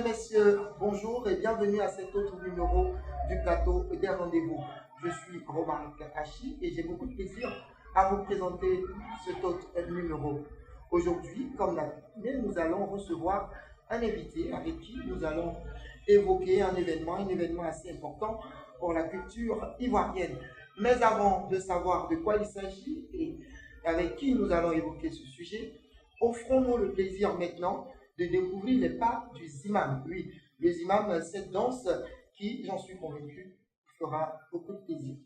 et messieurs, bonjour et bienvenue à cet autre numéro du plateau des rendez-vous. Je suis Romaric Hachi et j'ai beaucoup de plaisir à vous présenter cet autre numéro. Aujourd'hui, comme d'habitude, nous allons recevoir un invité avec qui nous allons évoquer un événement assez important pour la culture ivoirienne. Mais avant de savoir de quoi il s'agit et avec qui nous allons évoquer ce sujet, offrons-nous le plaisir maintenant de découvrir les pas du Zimam. Oui, le Zimam, cette danse qui, j'en suis convaincu, fera beaucoup de plaisir.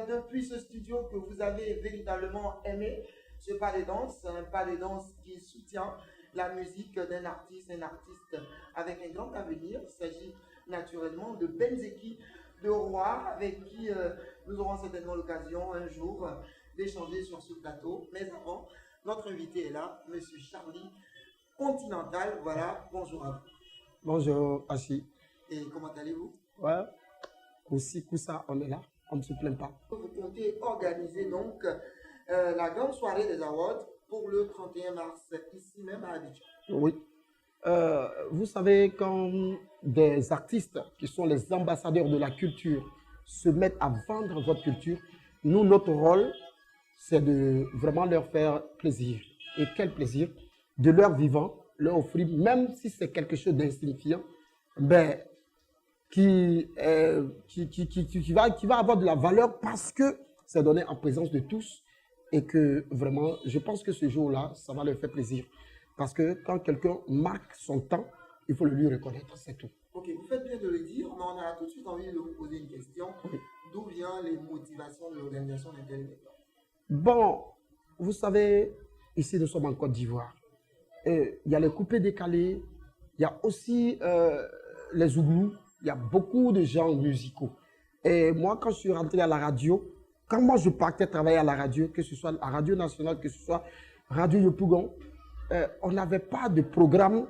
Depuis ce studio que vous avez véritablement aimé ce pas de danse, un pas de danse qui soutient la musique d'un artiste, avec un grand avenir. Il s'agit naturellement de Benzeki de Roi, avec qui nous aurons certainement l'occasion un jour d'échanger sur ce plateau. Mais avant, notre invité est là, Monsieur Charlie Continental. Voilà, bonjour à vous. Bonjour, Hachi. Et comment allez-vous? Ouais, aussi, ça, on est là. On ne se plaint pas. Vous comptez organiser donc la grande soirée des awards pour le 31 mars, ici même à Abidjan. Oui. Vous savez, quand des artistes qui sont les ambassadeurs de la culture se mettent à vendre votre culture, nous, notre rôle, c'est de vraiment leur faire plaisir. Et quel plaisir? De leur vivant, leur offrir, même si c'est quelque chose d'insignifiant, ben, qui va avoir de la valeur parce que c'est donné en présence de tous et que vraiment, je pense que ce jour-là, ça va leur faire plaisir. Parce que quand quelqu'un marque son temps, il faut le lui reconnaître, c'est tout. Ok, vous faites bien de le dire, mais on a tout de suite envie de vous poser une question. Oui. D'où viennent les motivations de l'organisation d'un tel événement? Bon, Vous savez, ici, nous sommes en Côte d'Ivoire. Et il y a les coupés décalés, il y a aussi les Zouglous, il y a beaucoup de genres musicaux. Et moi, quand je suis rentré à la radio, quand moi je partais travailler à la radio, que ce soit la radio nationale, que ce soit Radio Yopougon, on n'avait pas de programme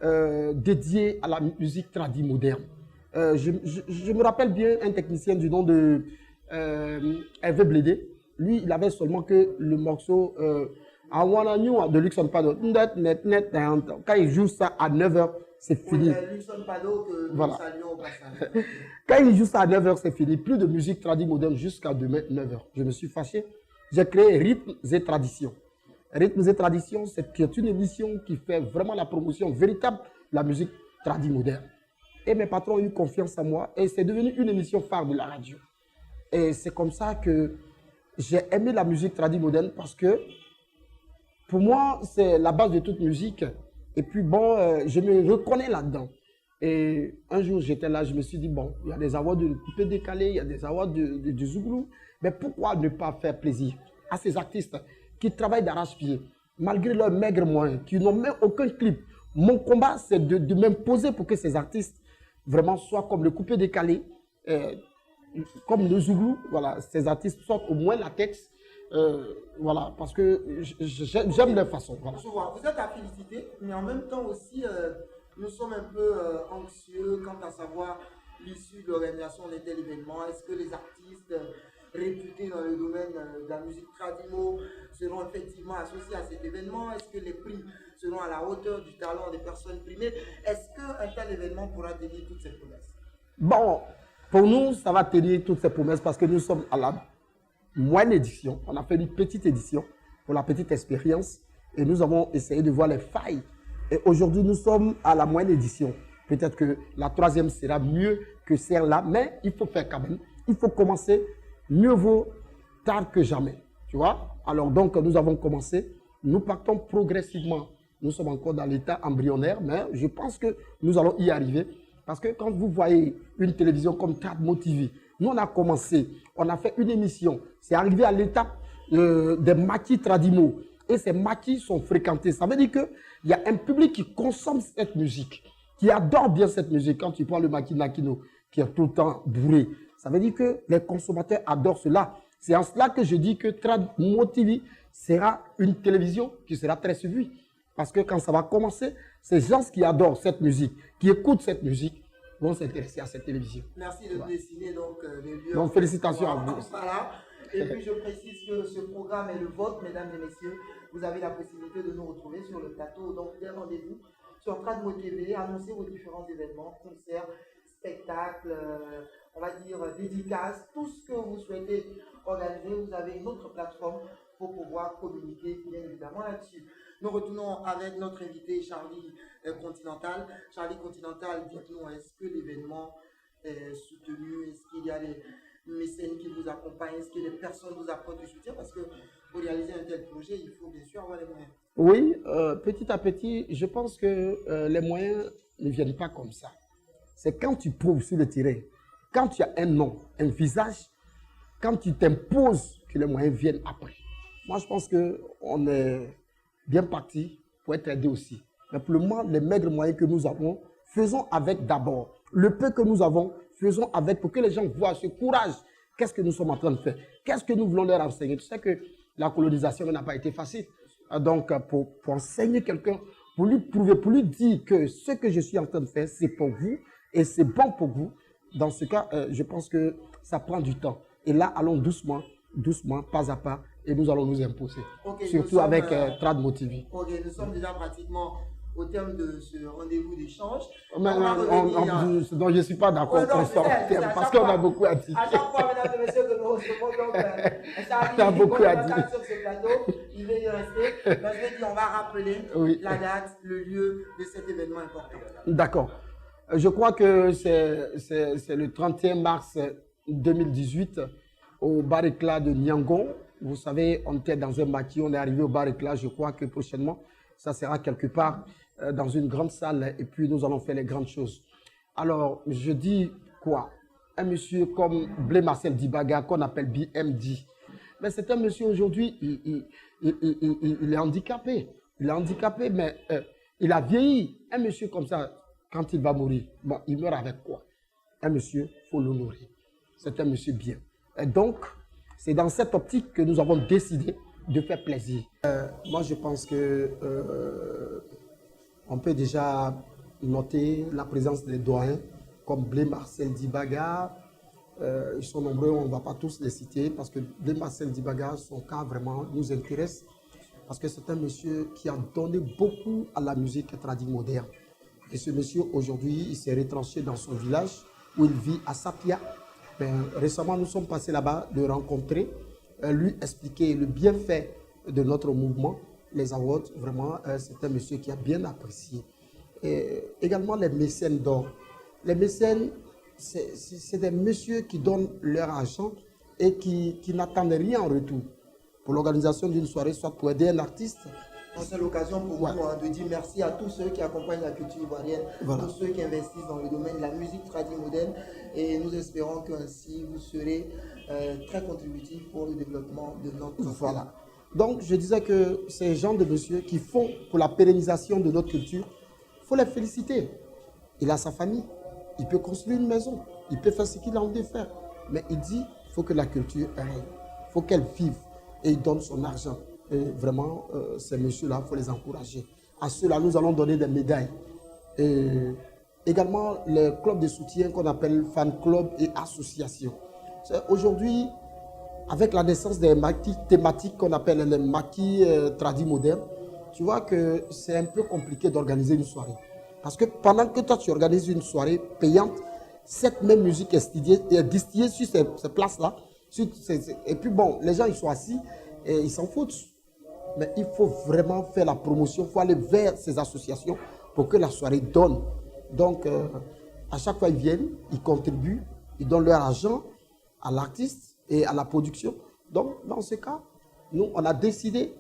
dédié à la musique tradie moderne. Je me rappelle bien un technicien du nom de Hervé Blédé. Lui, il avait seulement que le morceau de Luxon Pado. Quand il joue ça à 9h, c'est fini. Luxon Pado, que nous saluons au passage. Quand il joue ça à 9h, c'est fini. Plus de musique tradie moderne jusqu'à demain, 9h. Je me suis fâché. J'ai créé Rythmes et Traditions. Rythmes et Traditions, c'est une émission qui fait vraiment la promotion véritable de la musique tradie moderne. Et mes patrons ont eu confiance en moi et c'est devenu une émission phare de la radio. Et c'est comme ça que j'ai aimé la musique tradie moderne parce que pour moi, c'est la base de toute musique. Et puis bon, je me reconnais là-dedans. Et un jour, j'étais là, je me suis dit, bon, il y a des avoirs de coupé décalé, il y a des avoirs de Zouglou, mais pourquoi ne pas faire plaisir à ces artistes qui travaillent d'arrache-pied, malgré leurs maigres moyens, qui n'ont même aucun clip. Mon combat, c'est de m'imposer pour que ces artistes vraiment soient comme le coupé décalé, comme le Zouglou, voilà, ces artistes sortent au moins la texte, voilà, parce que j'aime leur façon. Voilà. Vous êtes à féliciter, mais en même temps aussi, nous sommes un peu anxieux quant à savoir l'issue de l'organisation de tel événement. Est-ce que les artistes réputés dans le domaine de la musique tradimo seront effectivement associés à cet événement? Est-ce que les prix seront à la hauteur du talent des personnes primées? Est-ce qu'un tel événement pourra tenir toutes ces promesses? Bon, pour nous, ça va tenir toutes ces promesses parce que nous sommes à la moindre édition. On a fait une petite édition pour la petite expérience et nous avons essayé de voir les failles. Et aujourd'hui, nous sommes à la moindre édition. Peut-être que la troisième sera mieux que celle-là, mais il faut faire quand même. Il faut commencer. Mieux vaut tard que jamais. Tu vois? Alors donc, nous avons commencé. Nous partons progressivement. Nous sommes encore dans l'état embryonnaire, mais je pense que nous allons y arriver. Parce que quand vous voyez une télévision comme Tradmo TV, nous on a commencé, on a fait une émission. C'est arrivé à l'étape des maquis tradimo. Et ces maquis sont fréquentés. Ça veut dire qu'il y a un public qui consomme cette musique, qui adore bien cette musique. Quand tu prends le maquis Nakino, qui est tout le temps bourré, ça veut dire que les consommateurs adorent cela. C'est en cela que je dis que Tradmo TV sera une télévision qui sera très suivie. Parce que quand ça va commencer, ces gens qui adorent cette musique, qui écoutent cette musique, vont s'intéresser à cette télévision. Merci de dessiner donc les lieux. Donc félicitations à vous. Voilà. Et puis je précise que ce programme est le vôtre, mesdames et messieurs. Vous avez la possibilité de nous retrouver sur le plateau. Donc des rendez-vous sur Tradmo TV, annoncez vos différents événements, concerts, spectacles, on va dire dédicaces, tout ce que vous souhaitez organiser. Vous avez une autre plateforme pour pouvoir communiquer bien évidemment là-dessus. Nous retournons avec notre invité Charlie Continental. Charlie Continental, dites-nous, est-ce que l'événement est soutenu? Est-ce qu'il y a des mécènes qui vous accompagnent? Est-ce que les personnes vous apportent du soutien? Parce que pour réaliser un tel projet, il faut bien sûr avoir les moyens. Oui, petit à petit, je pense que les moyens ne viennent pas comme ça. C'est quand tu prouves sur le terrain, quand tu as un nom, un visage, quand tu t'imposes que les moyens viennent après. Moi, je pense qu'on est bien parti pour être aidé aussi. Mais pour le moment, les maigres moyens que nous avons, faisons avec d'abord. Le peu que nous avons, faisons avec pour que les gens voient ce courage. Qu'est-ce que nous sommes en train de faire? Qu'est-ce que nous voulons leur enseigner? Tu sais que la colonisation n'a pas été facile. Donc, pour enseigner quelqu'un, pour lui prouver, pour lui dire que ce que je suis en train de faire, c'est pour vous et c'est bon pour vous. Dans ce cas, je pense que ça prend du temps. Et là, allons doucement, doucement, pas à pas, et nous allons nous imposer. Okay, surtout avec Tradmo TV. Ok, nous sommes déjà pratiquement au terme de ce rendez-vous d'échange. Donc, je ne suis pas d'accord qu'on soit au terme, parce qu'on a beaucoup à dire. À chaque fois, mesdames et messieurs, que nous recevons, donc, Charlie, a beaucoup à dire sur ce plateau, il va y rester. Mais je vais dire, on va rappeler la date, le lieu de cet événement important. D'accord. Je crois que c'est le 31 mars 2018 au bar éclat de Niangon. Vous savez, on était dans un maquis, on est arrivé au bar éclat. Je crois que prochainement, ça sera quelque part dans une grande salle et puis nous allons faire les grandes choses. Alors, je dis quoi? Un monsieur comme Blé Marcel Dibaga, qu'on appelle BMD, Mais c'est un monsieur aujourd'hui, il est handicapé. Il est handicapé, mais il a vieilli. Un monsieur comme ça, quand il va mourir, bon, il meurt avec quoi? Un monsieur, il faut l'honorer. C'est un monsieur bien. Et donc, c'est dans cette optique que nous avons décidé de faire plaisir. Moi, je pense que on peut déjà noter la présence des doyens comme Blé Marcel Dibaga. Ils sont nombreux, on ne va pas tous les citer parce que Blé Marcel Dibaga, son cas vraiment nous intéresse parce que c'est un monsieur qui a donné beaucoup à la musique traditionnelle moderne. Et ce monsieur, aujourd'hui, il s'est retranché dans son village où il vit à Sapia. Récemment, nous sommes passés là-bas, le rencontrer, lui expliquer le bienfait de notre mouvement, les awards. Vraiment, c'est un monsieur qui a bien apprécié. Et également les mécènes d'or. Les mécènes, c'est des messieurs qui donnent leur argent et qui n'attendent rien en retour pour l'organisation d'une soirée, soit pour aider un artiste. C'est l'occasion pour vous de dire merci à tous ceux qui accompagnent la culture ivoirienne, tous ceux qui investissent dans le domaine de la musique traditionnelle moderne. Et nous espérons qu'ainsi vous serez très contributifs pour le développement de notre Voilà. Donc, je disais que ces gens de messieurs qui font pour la pérennisation de notre culture, il faut les féliciter. Il a sa famille, il peut construire une maison, il peut faire ce qu'il a envie de faire. Mais il dit qu'il faut que la culture règne, il faut qu'elle vive et il donne son argent. Et vraiment, ces messieurs-là, il faut les encourager. À ceux-là, nous allons donner des médailles. Et également, les clubs de soutien qu'on appelle fan club et associations. Aujourd'hui, avec la naissance des maquis thématiques qu'on appelle les maquis tradis modernes, tu vois que c'est un peu compliqué d'organiser une soirée. Parce que pendant que toi, tu organises une soirée payante, cette même musique est distillée sur ces places-là. Et puis bon, les gens, ils sont assis et ils s'en foutent. Mais il faut vraiment faire la promotion, il faut aller vers ces associations pour que la soirée donne. Donc, à chaque fois, ils viennent, ils contribuent, ils donnent leur argent à l'artiste et à la production. Donc, dans ce cas, nous, on a décidé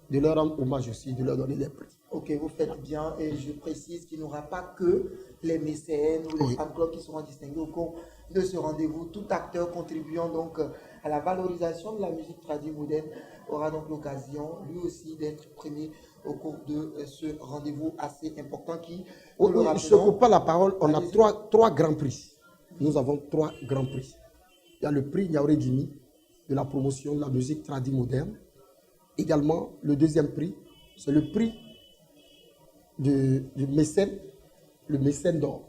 de leur rendre hommage aussi, de leur donner des prix. Ok, vous faites bien et je précise qu'il n'y aura pas que les mécènes ou les fan clubs qui seront distingués au cours de ce rendez-vous. Tout acteur contribuant donc à la valorisation de la musique traditionnelle moderne aura donc l'occasion lui aussi d'être primé au cours de ce rendez-vous assez important qui, je ne coupe pas la parole, on a trois grands prix. Nous avons 3 grands prix. Il y a le prix Niaouré Djimi de la promotion de la musique traditionnelle moderne. Également, le deuxième prix, c'est le prix du mécène, le mécène d'or.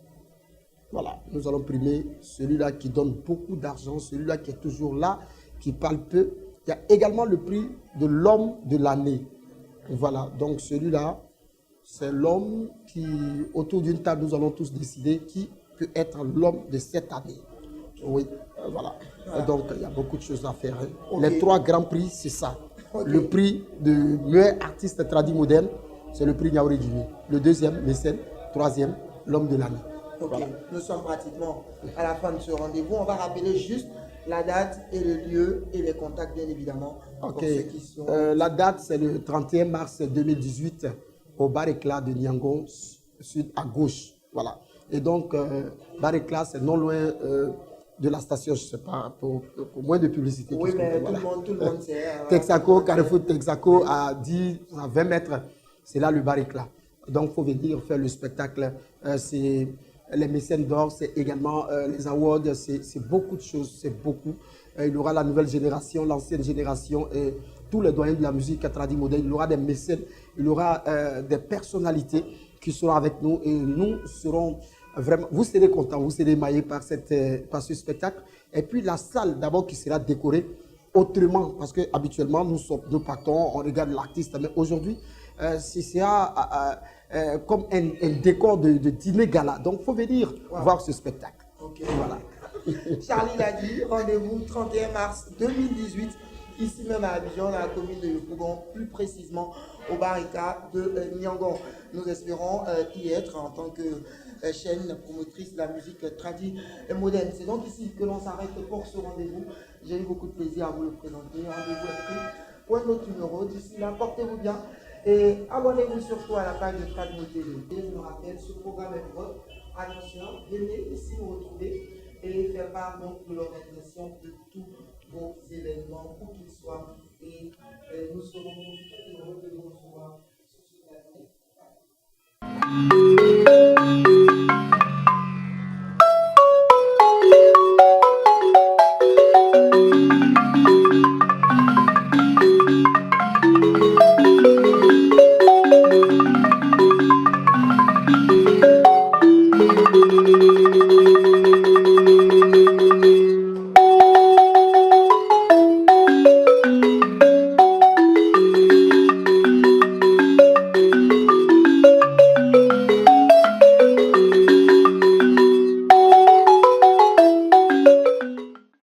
Voilà, nous allons primer celui-là qui donne beaucoup d'argent, celui-là qui est toujours là, qui parle peu. Il y a également le prix de l'homme de l'année. Voilà, donc celui-là, c'est l'homme qui, autour d'une table, nous allons tous décider qui peut être l'homme de cette année. Oui, voilà. Et donc, il y a beaucoup de choses à faire. Hein. Okay. Les 3 grands prix, c'est ça. Okay. Le prix de meilleur artiste tradit moderne, c'est le prix Niaouré Djimi. Le deuxième, mécène. Troisième, l'homme de l'année. Ok, voilà. Nous sommes pratiquement à la fin de ce rendez-vous. On va rappeler juste la date et le lieu et les contacts, bien évidemment. Ok, pour ceux qui sont... la date, c'est le 31 mars 2018 au Bar Éclat de Niangon, sud à gauche. Voilà. Et donc, Bar Éclat, c'est non loin de la station, je ne sais pas, pour moins de publicité. Oui, mais tout le monde sait. Texaco, Carrefour Texaco, à 20 mètres, c'est là le Bar Éclat. Donc, il faut venir faire le spectacle. C'est les mécènes d'or, c'est également les awards, c'est beaucoup de choses, c'est beaucoup. Il y aura la nouvelle génération, l'ancienne génération, et tous les doyens de la musique traditionnelle moderne. Il y aura des mécènes, il y aura des personnalités qui seront avec nous et nous serons vraiment, vous serez contents, vous serez émaillés par ce spectacle. Et puis la salle d'abord qui sera décorée autrement, parce que habituellement nous partons, on regarde l'artiste, mais aujourd'hui, c'est comme un décor de dîner gala. Donc, il faut venir voir ce spectacle. Okay. Voilà. Charlie l'a dit, rendez-vous 31 mars 2018, ici même à Abidjan, dans la commune de Yopougon, plus précisément au Bar Éclat de Niangon. Nous espérons y être en tant que chaîne promotrice de la musique traditionnelle et moderne. C'est donc ici que l'on s'arrête pour ce rendez-vous. J'ai eu beaucoup de plaisir à vous le présenter. Rendez-vous est pris pour un autre numéro. D'ici là, portez-vous bien. Et abonnez-vous surtout à la page de Tradimo TV. Je me rappelle, ce programme est votre. Attention, venez ici nous retrouver et faire part donc de l'organisation de tous vos événements, où qu'ils soient. Et nous serons très heureux de vous recevoir sur ce plateau.